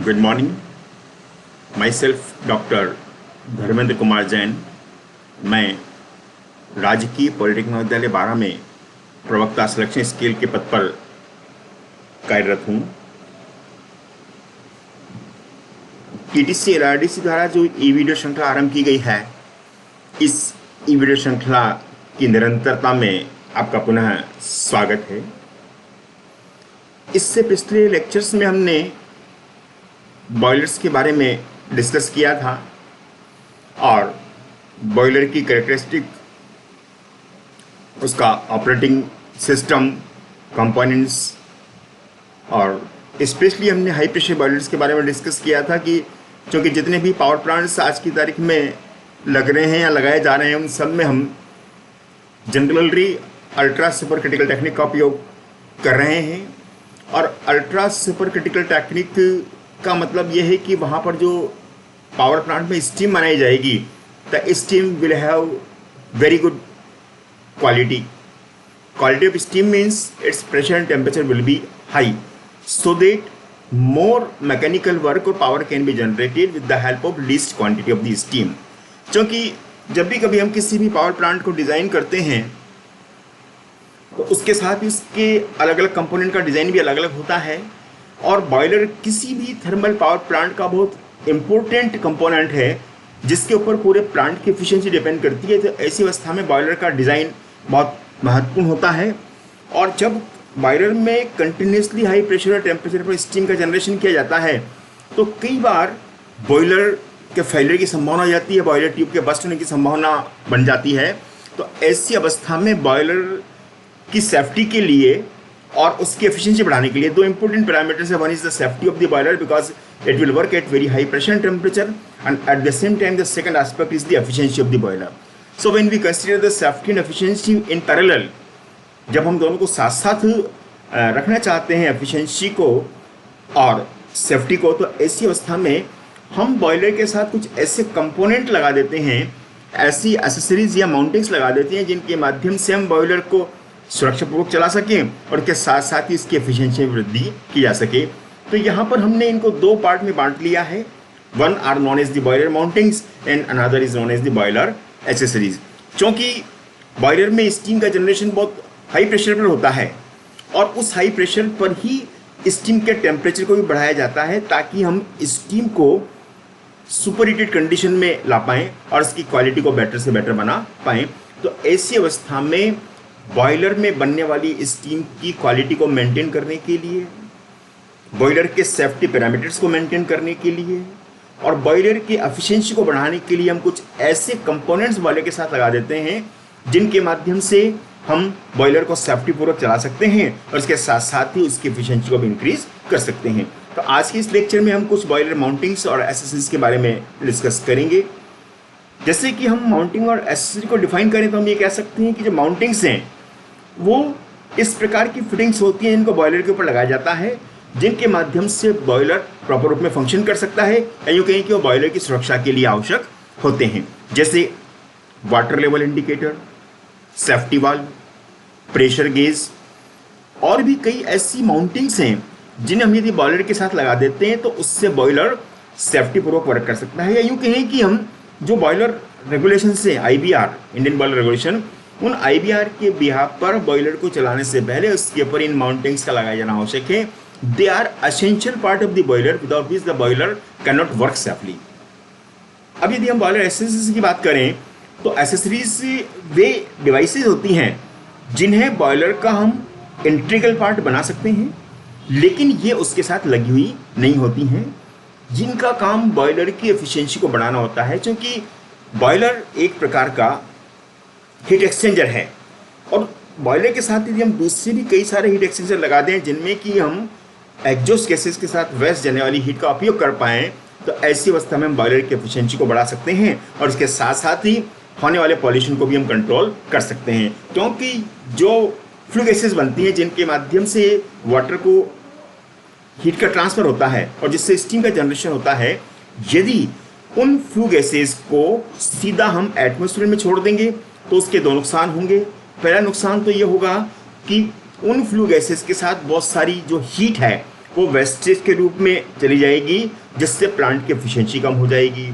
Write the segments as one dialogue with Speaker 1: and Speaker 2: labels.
Speaker 1: Good morning. My self doctor Dharmendra Kumar Jain. मैं राजकीय polytechnic महाविद्यालय बारा में प्रवक्ता सिलेक्शन स्केल के पद पर कार्यरत हूँ। टीटीसी एलआरडीसी द्वारा जो ई वीडियो श्रृंखला आरंभ की गई है, इस ई वीडियो श्रृंखला की निरंतरता में आपका पुनः स्वागत है। इससे पिछले लेक्चर्स में हमने बॉयलर्स के बारे में डिस्कस किया था और बॉयलर की कैरेक्टरिस्टिक, उसका ऑपरेटिंग सिस्टम, कंपोनेंट्स और स्पेशली हमने हाई प्रेशर बॉयलर्स के बारे में डिस्कस किया था कि क्योंकि जितने भी पावर प्लांट्स आज की तारीख में लग रहे हैं या लगाए जा रहे हैं, उन सब में हम generally ultra super critical technique का उपयोग कर रहे हैं। और अल्ट्रा सुपर क्रिटिकल टेक्निक का मतलब यह है कि वहाँ पर जो पावर प्लांट में स्टीम बनाई जाएगी, the steam will have very good quality of steam means it's pressure and temperature will be high, so that more mechanical work और power can be generated with the help of least quantity of the steam। क्योंकि जब भी कभी हम किसी भी power plant को design करते हैं तो उसके साथ ही उसके अलग अलग कंपोनेंट का डिज़ाइन भी अलग अलग होता है। और बॉयलर किसी भी थर्मल पावर प्लांट का बहुत इम्पोर्टेंट कंपोनेंट है जिसके ऊपर पूरे प्लांट की एफिशिएंसी डिपेंड करती है। तो ऐसी अवस्था में बॉयलर का डिज़ाइन बहुत महत्वपूर्ण होता है। और जब बॉयलर में कंटिन्यूसली हाई प्रेशर और टेम्परेचर पर स्टीम का जनरेशन किया जाता है तो कई बार बॉयलर के फेलियर की संभावना हो जाती है, बॉयलर ट्यूब के बस्ट होने की संभावना बन जाती है। तो ऐसी अवस्था में बॉयलर की सेफ्टी के लिए और उसकी एफिशिएंसी बढ़ाने के लिए दो इंपॉर्टेंट पैरामीटर्स है। One is the safety of the boiler because it will work at very high pressure and temperature, and at the same time the second aspect is the efficiency of the boiler. So when we consider the safety and efficiency in parallel, जब हम दोनों को साथ साथ रखना चाहते हैं, efficiency को और सेफ्टी को, तो ऐसी अवस्था में हम बॉयलर के साथ कुछ ऐसे कंपोनेंट लगा देते हैं, ऐसी एसेसरीज या माउंटिंग्स लगा देते हैं जिनके माध्यम से हम बॉयलर को सुरक्षापूर्वक चला सकें और इसके साथ साथ ही इसकी एफिशिएंसी में वृद्धि की जा सके। तो यहाँ पर हमने इनको दो पार्ट में बांट लिया है। One are known as the boiler mountings and another is known as the boiler accessories. क्योंकि बॉयलर में स्टीम का जनरेशन बहुत हाई प्रेशर पर होता है और उस हाई प्रेशर पर ही स्टीम के टेम्परेचर को भी बढ़ाया जाता है ताकि हम स्टीम को सुपर हीटेड कंडीशन में ला पाएँ और इसकी क्वालिटी को बेटर से बेटर बना पाएँ। तो ऐसी अवस्था में बॉयलर में बनने वाली स्टीम की क्वालिटी को मेंटेन करने के लिए, बॉयलर के सेफ्टी पैरामीटर्स को मेंटेन करने के लिए और बॉयलर की एफिशिएंसी को बढ़ाने के लिए हम कुछ ऐसे कंपोनेंट्स बॉयलर के साथ लगा देते हैं जिनके माध्यम से हम बॉयलर को सेफ्टी पूर्वक चला सकते हैं और इसके साथ साथ ही उसकी एफिशिएंसी को भी इंक्रीज कर सकते हैं। तो आज के इस लेक्चर में हम कुछ बॉयलर माउंटिंग्स और एसेसरीज के बारे में डिस्कस करेंगे। जैसे कि हम माउंटिंग और एसेसरी को डिफाइन करें तो हम ये कह सकते हैं कि जो माउंटिंग्स हैं वो इस प्रकार की फिटिंग्स होती हैं जिनको बॉयलर के ऊपर लगाया जाता है, जिनके माध्यम से बॉयलर प्रॉपर रूप में फंक्शन कर सकता है या यूँ कहें कि वो बॉयलर की सुरक्षा के लिए आवश्यक होते हैं। जैसे water level indicator, safety valve, pressure gauge और भी कई ऐसी माउंटिंग्स हैं जिन्हें हम यदि बॉयलर के साथ लगा देते हैं तो उससे बॉयलर सेफ्टी पूर्वक वर्क कर सकता है। या यूँ कहें कि हम जो बॉयलर रेगुलेशन से IBR, इंडियन बॉयलर रेगुलेशन, उन IBR के बिहाफ पर बॉयलर को चलाने से पहले उसके ऊपर इन माउंटिंग्स का लगाया जाना आवश्यक है। They are essential part of the boiler without which the boiler can not work safely. अब यदि हम बॉयलर एसेसरीज की बात करें तो एसेसरीज वे डिवाइसेज होती हैं जिन्हें बॉयलर का हम इंटीग्रल पार्ट बना सकते हैं, लेकिन ये उसके साथ लगी हुई नहीं होती हैं, जिनका काम बॉयलर की एफिशिएंसी को बढ़ाना होता है। क्योंकि बॉयलर एक प्रकार का हीट एक्सचेंजर है और बॉयलर के साथ यदि हम दूसरे भी कई सारे हीट एक्सचेंजर लगा दें जिनमें कि हम एग्जॉस्ट गैसेस के साथ वेस्ट जाने वाली हीट का उपयोग कर पाएँ, तो ऐसी अवस्था में हम बॉयलर की एफिशिएंसी को बढ़ा सकते हैं और इसके साथ साथ ही होने वाले पॉल्यूशन को भी हम कंट्रोल कर सकते हैं। क्योंकि जो फ्लू गैसेस बनती हैं जिनके माध्यम से वाटर को हीट का ट्रांसफ़र होता है और जिससे स्टीम का जनरेशन होता है, यदि उन फ्लू गैसेस को सीधा हम एटमॉस्फेयर में छोड़ देंगे तो उसके दो नुकसान होंगे। पहला नुकसान तो ये होगा कि उन फ्लू गैसेस के साथ बहुत सारी जो हीट है वो वेस्टेज के रूप में चली जाएगी, जिससे प्लांट की एफिशिएंसी कम हो जाएगी।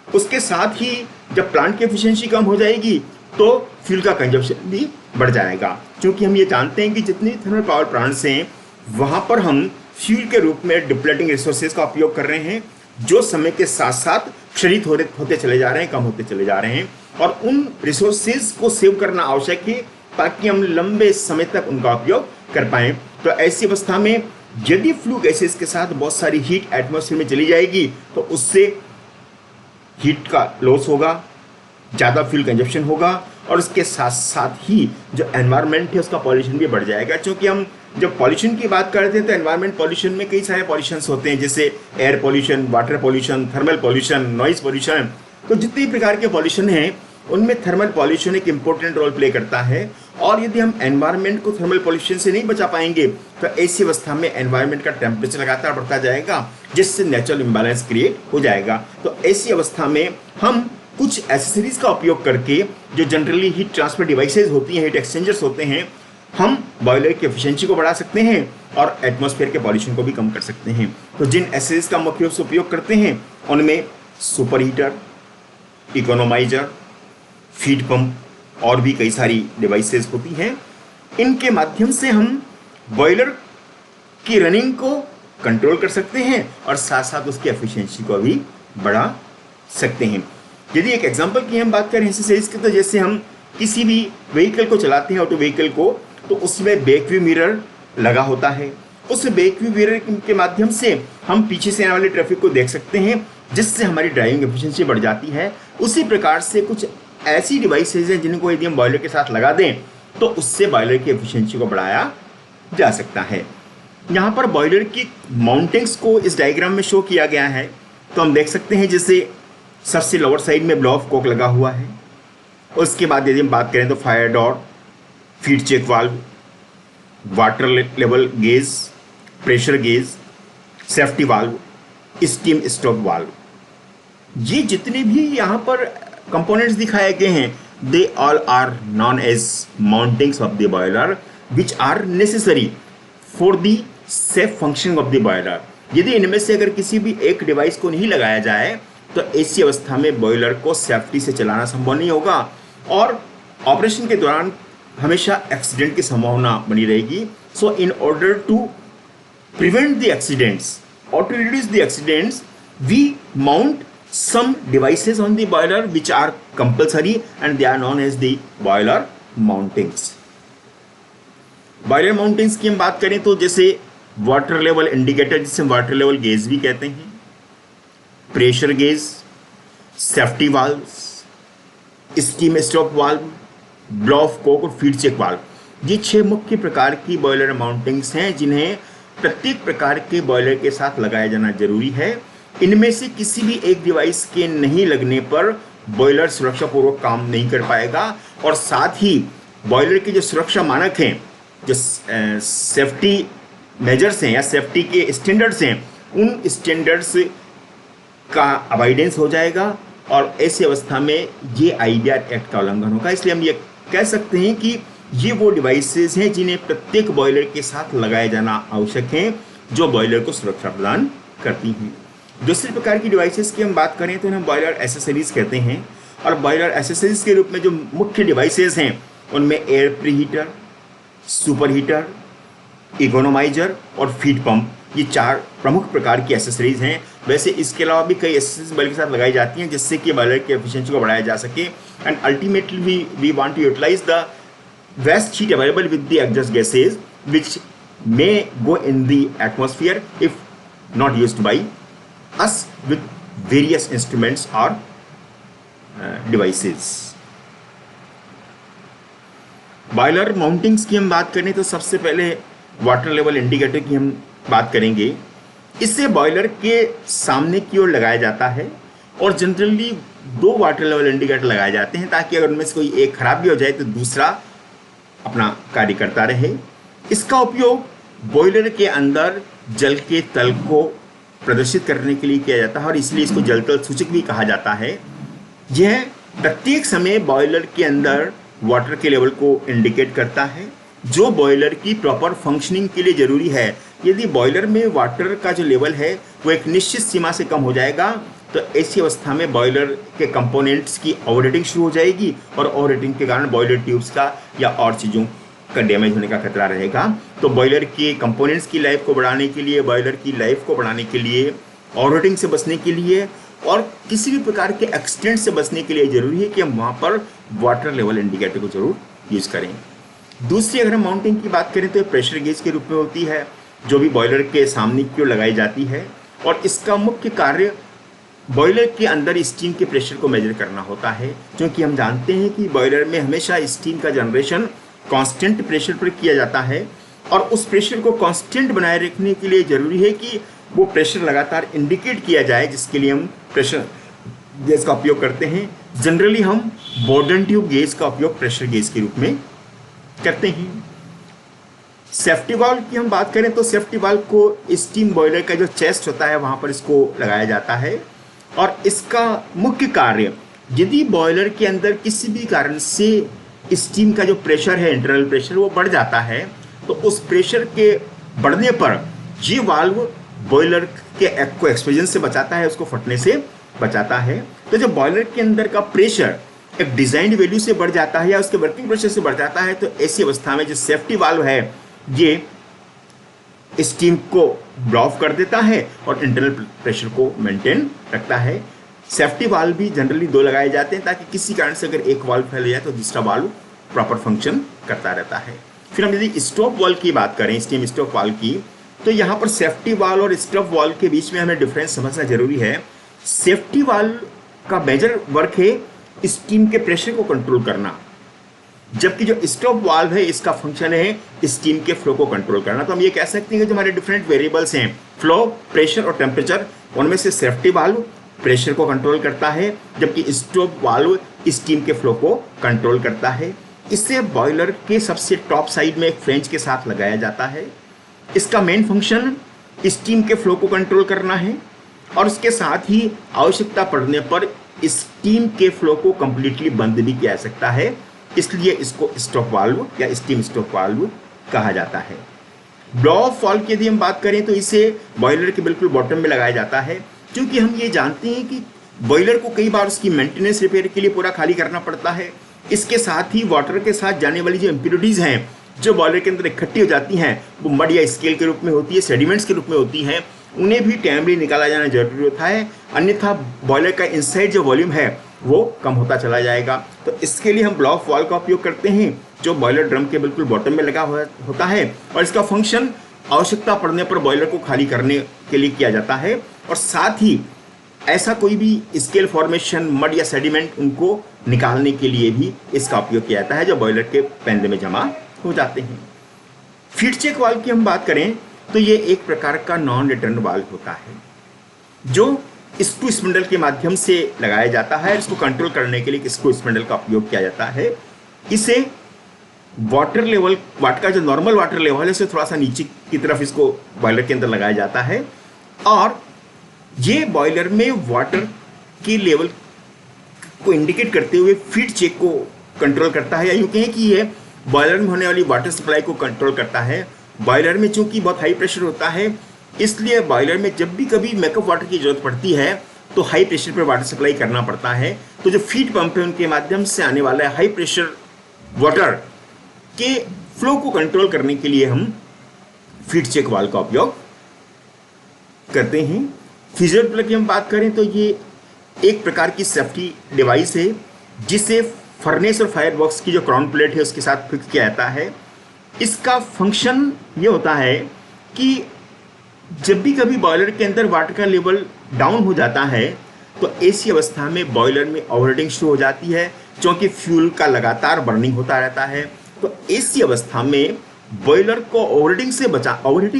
Speaker 1: उसके साथ ही जब प्लांट की एफिशिएंसी कम हो जाएगी तो फ्यूल का कंजप्शन भी बढ़ जाएगा, क्योंकि हम ये जानते हैं कि जितने थर्मल पावर प्लांट्स हैं वहाँ पर हम फ्यूल के रूप में डिप्लेटिंग रिसोर्सेज का उपयोग कर रहे हैं, जो समय के साथ साथ क्षरित होते चले जा रहे हैं, कम होते चले जा रहे हैं, और उन रिसोर्सेज को सेव करना आवश्यक है ताकि हम लंबे समय तक उनका उपयोग कर पाएँ। तो ऐसी अवस्था में यदि फ्लू गैसेस के साथ बहुत सारी हीट एटमॉस्फेयर में चली जाएगी तो उससे हीट का लॉस होगा, ज़्यादा फ्यूल कंजप्शन होगा, और उसके साथ साथ ही जो एनवायरनमेंट है उसका पॉल्यूशन भी बढ़ जाएगा। क्योंकि हम जब पॉल्यूशन की बात करते हैं तो एनवायरनमेंट पॉल्यूशन में कई सारे पॉल्यूशंस होते हैं, जैसे air pollution, water pollution, thermal pollution, noise pollution. तो जितने प्रकार के पॉल्यूशन हैं उनमें थर्मल पॉल्यूशन एक इम्पोर्टेंट रोल प्ले करता है, और यदि हम एनवायरनमेंट को थर्मल पॉल्यूशन से नहीं बचा पाएंगे तो ऐसी अवस्था में एनवायरनमेंट का टेम्परेचर लगातार बढ़ता जाएगा, जिससे नेचुरल इम्बैलेंस क्रिएट हो जाएगा। तो ऐसी अवस्था में हम कुछ एसेसरीज का उपयोग करके, जो जनरली हीट ट्रांसफर डिवाइसेज होती हैं, हीट एक्सचेंजर्स होते हैं, हम बॉयलर की एफिशिएंसी को बढ़ा सकते हैं और एटमॉस्फेयर के पॉल्यूशन को भी कम कर सकते हैं। तो जिन एसेसरीज का मुख्य रूप से उपयोग करते हैं उनमें super heater, economiser, feed pump और भी कई सारी डिवाइसेस होती हैं। इनके माध्यम से हम बॉयलर की रनिंग को कंट्रोल कर सकते हैं और साथ साथ उसकी एफिशिएंसी को भी बढ़ा सकते हैं। यदि एक एग्जांपल की हम बात करें एसेसरीज की, तो जैसे हम किसी भी व्हीकल को चलाते हैं, ऑटो व्हीकल को, तो उसमें बैक व्यू मिरर लगा होता है। उस बैक व्यू मिरर के माध्यम से हम पीछे से आने वाले ट्रैफिक को देख सकते हैं, जिससे हमारी ड्राइविंग एफिशिएंसी बढ़ जाती है। उसी प्रकार से कुछ ऐसी डिवाइसेज हैं जिनको यदि हम बॉयलर के साथ लगा दें तो उससे बॉयलर की एफिशिएंसी को बढ़ाया जा सकता है। यहाँ पर बॉयलर की माउंटिंग्स को इस डायग्राम में शो किया गया है। तो हम देख सकते हैं जैसे सबसे लोअर साइड में ब्लो ऑफ कॉक लगा हुआ है। उसके बाद यदि हम बात करें तो fire door, feed check valve, water level gauge, pressure gauge, safety valve, steam stop valve, ये जितने भी यहाँ पर कंपोनेंट्स दिखाए गए हैं, they all are known as mountings of the boiler which are necessary for the safe functioning of the boiler. यदि इनमें से अगर किसी भी एक डिवाइस को नहीं लगाया जाए तो ऐसी अवस्था में बॉयलर को सेफ्टी से चलाना संभव नहीं होगा और ऑपरेशन के दौरान हमेशा एक्सीडेंट की संभावना बनी रहेगी। So in order to prevent the accidents or to reduce the accidents, we mount some devices on the boiler which are compulsory and they are known as the boiler mountings. Boiler mountings की हम बात करें तो जैसे water level indicator, जिसे हम water level gauge भी कहते हैं, pressure gauge, safety valves, steam stop valve, blow off cock और फीड चेक वाल्व, ये 6 मुख्य प्रकार की बॉयलर माउंटिंग्स हैं जिन्हें प्रत्येक प्रकार के बॉयलर के साथ लगाया जाना जरूरी है। इनमें से किसी भी एक डिवाइस के नहीं लगने पर बॉयलर सुरक्षापूर्वक काम नहीं कर पाएगा और साथ ही बॉयलर के जो सुरक्षा मानक हैं, जो सेफ्टी मेजर्स हैं या सेफ्टी के स्टैंडर्ड्स हैं, उन स्टैंडर्ड्स का अवॉइडेंस हो जाएगा और ऐसी अवस्था में ये IBR एक्ट का उल्लंघन होगा। इसलिए हम ये कह सकते हैं कि ये वो डिवाइसेस हैं जिन्हें प्रत्येक बॉयलर के साथ लगाया जाना आवश्यक है, जो बॉयलर को सुरक्षा प्रदान करती हैं। दूसरी प्रकार की डिवाइसेस की हम बात करें तो हम बॉयलर एसेसरीज कहते हैं और बॉयलर एसेसरीज के रूप में जो मुख्य डिवाइसेस हैं उनमें air pre heater, super heater, economiser और फीड पंप, ये 4 प्रमुख प्रकार की एसेसरीज हैं। वैसे इसके अलावा भी कई एसेसरीज बॉयलर के साथ लगाई जाती हैं जिससे कि बॉयलर की एफिशिएंसी को बढ़ाया जा सके and ultimately we want to utilize the waste heat available with the exhaust gases which may go in the atmosphere if not used by us with various instruments or devices. Boiler mountings की हम बात करें तो सबसे पहले water level indicator की हम बात करेंगे। इससे बॉयलर के सामने की ओर लगाया जाता है और जनरली 2 वाटर लेवल इंडिकेटर लगाए जाते हैं ताकि अगर उनमें से कोई एक खराब भी हो जाए तो दूसरा अपना कार्य करता रहे। इसका उपयोग बॉयलर के अंदर जल के तल को प्रदर्शित करने के लिए किया जाता है और इसलिए इसको जल तल सूचक भी कहा जाता है। यह प्रत्येक समय बॉयलर के अंदर वाटर के लेवल को इंडिकेट करता है। जो बॉयलर की प्रॉपर फंक्शनिंग के लिए जरूरी है। यदि बॉयलर में वाटर का जो लेवल है वो एक निश्चित सीमा से कम हो जाएगा तो ऐसी अवस्था में बॉयलर के कंपोनेंट्स की ओवरहीटिंग शुरू हो जाएगी और ओवरहीटिंग के कारण बॉयलर ट्यूब्स का या और चीज़ों का डैमेज होने का खतरा रहेगा। तो बॉयलर के कंपोनेंट्स की लाइफ को बढ़ाने के लिए, बॉयलर की लाइफ को बढ़ाने के लिए, ओवरहीटिंग से बचने के लिए और किसी भी प्रकार के एक्सीडेंट से बचने के लिए जरूरी है कि हम वहाँ पर वाटर लेवल इंडिकेटर को जरूर यूज़ करें। दूसरी अगर हम माउंटिंग की बात करें तो प्रेशर गेज के रूप में होती है, जो भी बॉयलर के सामने की ओर लगाई जाती है और इसका मुख्य कार्य बॉयलर के अंदर स्टीम के प्रेशर को मेजर करना होता है, क्योंकि हम जानते हैं कि बॉयलर में हमेशा स्टीम का जनरेशन कांस्टेंट प्रेशर पर किया जाता है और उस प्रेशर को कांस्टेंट बनाए रखने के लिए जरूरी है कि वो प्रेशर लगातार इंडिकेट किया जाए, जिसके लिए हम प्रेशर गेज का उपयोग करते हैं। जनरली हम बोर्डन ट्यूब गेज का उपयोग प्रेशर गेज के रूप में करते हैं। सेफ्टी वाल्व की हम बात करें तो सेफ्टी वाल्व को स्टीम बॉयलर का जो चेस्ट होता है वहाँ पर इसको लगाया जाता है और इसका मुख्य कार्य, यदि बॉयलर के अंदर किसी भी कारण से स्टीम का जो प्रेशर है, इंटरनल प्रेशर, वो बढ़ जाता है तो उस प्रेशर के बढ़ने पर ये वाल्व बॉयलर के को एक्सप्लोजन से बचाता है, उसको फटने से बचाता है। तो जब बॉयलर के अंदर का प्रेशर एक डिजाइंड वैल्यू से बढ़ जाता है या उसके वर्किंग प्रेशर से बढ़ जाता है तो ऐसी अवस्था में जो सेफ्टी वाल्व है ये स्टीम को ब्लॉक कर देता है और इंटरनल प्रेशर को मेंटेन रखता है। सेफ्टी वाल्व भी जनरली 2 लगाए जाते हैं ताकि किसी कारण से अगर एक वाल्व फैल जाए तो दूसरा वाल्व प्रॉपर फंक्शन करता रहता है। फिर हम यदि स्टॉप वाल्व की बात करें, स्टीम स्टॉप वाल्व की, तो यहाँ पर सेफ्टी वाल्व और स्टॉप वाल्व के बीच में हमें डिफरेंस समझना जरूरी है। सेफ्टी वाल्व का मेजर वर्क है स्टीम के प्रेशर को कंट्रोल करना, जबकि जो स्टॉप वाल्व है इसका फंक्शन है स्टीम के फ्लो को कंट्रोल करना। तो हम ये कह सकते हैं कि जो हमारे डिफरेंट वेरिएबल्स हैं, फ्लो, प्रेशर और टेम्परेचर, उनमें से सेफ्टी वाल्व प्रेशर को कंट्रोल करता है जबकि स्टॉप वाल्व स्टीम के फ्लो को कंट्रोल करता है। इसे बॉयलर के सबसे टॉप साइड में एक फ्लेंज के साथ लगाया जाता है। इसका मेन फंक्शन स्टीम के फ्लो को कंट्रोल करना है और उसके साथ ही आवश्यकता पड़ने पर स्टीम के फ्लो को कंप्लीटली बंद भी किया जा सकता है, इसलिए इसको स्टॉप वाल्व या स्टीम स्टॉप वाल्व कहा जाता है। ब्लो ऑफ वाल्व की यदि हम बात करें तो इसे बॉयलर के बिल्कुल बॉटम में लगाया जाता है, क्योंकि हम ये जानते हैं कि बॉयलर को कई बार उसकी मेंटेनेंस रिपेयर के लिए पूरा खाली करना पड़ता है। इसके साथ ही वाटर के साथ जाने वाली जो इम्प्योरिटीज़ हैं जो बॉयलर के अंदर इकट्ठी हो जाती हैं, वो मड या स्केल के रूप में होती है, सेडिमेंट्स के रूप में होती हैं, उन्हें भी टाइमली निकाला जाना जरूरी होता है, अन्यथा बॉयलर का इनसाइड जो वॉल्यूम है वो कम होता चला जाएगा। तो इसके लिए हम ब्लो ऑफ वाल्व का उपयोग करते हैं जो बॉयलर ड्रम के बिल्कुल बॉटम में लगा हुआ होता है और इसका फंक्शन आवश्यकता पड़ने पर बॉयलर को खाली करने के लिए किया जाता है और साथ ही ऐसा कोई भी स्केल फॉर्मेशन, मड या सेडिमेंट, उनको निकालने के लिए भी इसका उपयोग किया जाता है जो बॉयलर के पैंदे में जमा हो जाते हैं। फीड चेक वाल्व की हम बात करें तो ये एक प्रकार का नॉन रिटर्न वाल्व होता है जो स्क्रू स्पिंडल के माध्यम से लगाया जाता है। इसको कंट्रोल करने के लिए स्क्रू स्पिंडल का उपयोग किया जाता है। इसे वाटर लेवल, वाटर का जो नॉर्मल वाटर लेवल है उसे थोड़ा सा नीचे की तरफ इसको बॉयलर के अंदर लगाया जाता है और ये बॉयलर में वाटर के लेवल को इंडिकेट करते हुए फीड चेक को कंट्रोल करता है, या यूँ कहें कि ये बॉयलर में होने वाली वाटर सप्लाई को कंट्रोल करता है। बॉयलर में चूंकि बहुत हाई प्रेशर होता है, इसलिए बॉयलर में जब भी कभी मेकअप वाटर की जरूरत पड़ती है तो हाई प्रेशर पर वाटर सप्लाई करना पड़ता है। तो जो फीड पंप है उनके माध्यम से आने वाला हाई प्रेशर वाटर के फ्लो को कंट्रोल करने के लिए हम फीड चेक वाल्व का उपयोग करते हैं। फिजर प्लग की हम बात करें तो ये एक प्रकार की सेफ्टी डिवाइस है जिसे फर्नेस और फायर बॉक्स की जो क्राउन प्लेट है उसके साथ फिक्स किया जाता है। इसका फंक्शन ये होता है कि जब भी कभी बॉयलर के अंदर वाटर का लेवल डाउन हो जाता है तो ऐसी अवस्था में बॉयलर में ओवरहीटिंग शुरू हो जाती है, क्योंकि फ्यूल का लगातार बर्निंग होता रहता है। तो ऐसी अवस्था में बॉयलर को ओवरहीटिंग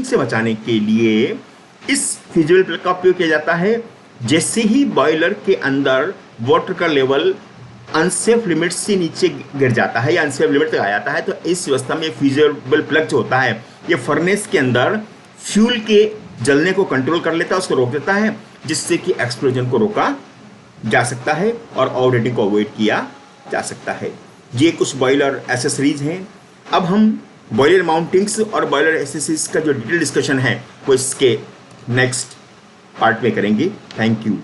Speaker 1: से बचाने के लिए इस फ्यूजिबल प्लग का उपयोग किया जाता है। जैसे ही बॉयलर के अंदर वाटर का लेवल अनसेफ लिमिट से नीचे गिर जाता है या अनसेफ लिमिट तक आ जाता है तो इस अवस्था में फ्यूजिबल प्लग जो होता है ये फर्नेस के अंदर फ्यूल के जलने को कंट्रोल कर लेता है, उसको रोक देता है, जिससे कि एक्सप्लोजन को रोका जा सकता है और ओवरहीटिंग को अवॉइड किया जा सकता है। ये कुछ बॉयलर एसेसरीज हैं। अब हम बॉयलर माउंटिंग्स और बॉयलर एसेसिस का जो डिटेल डिस्कशन है वो इसके नेक्स्ट पार्ट में करेंगे। Thank you.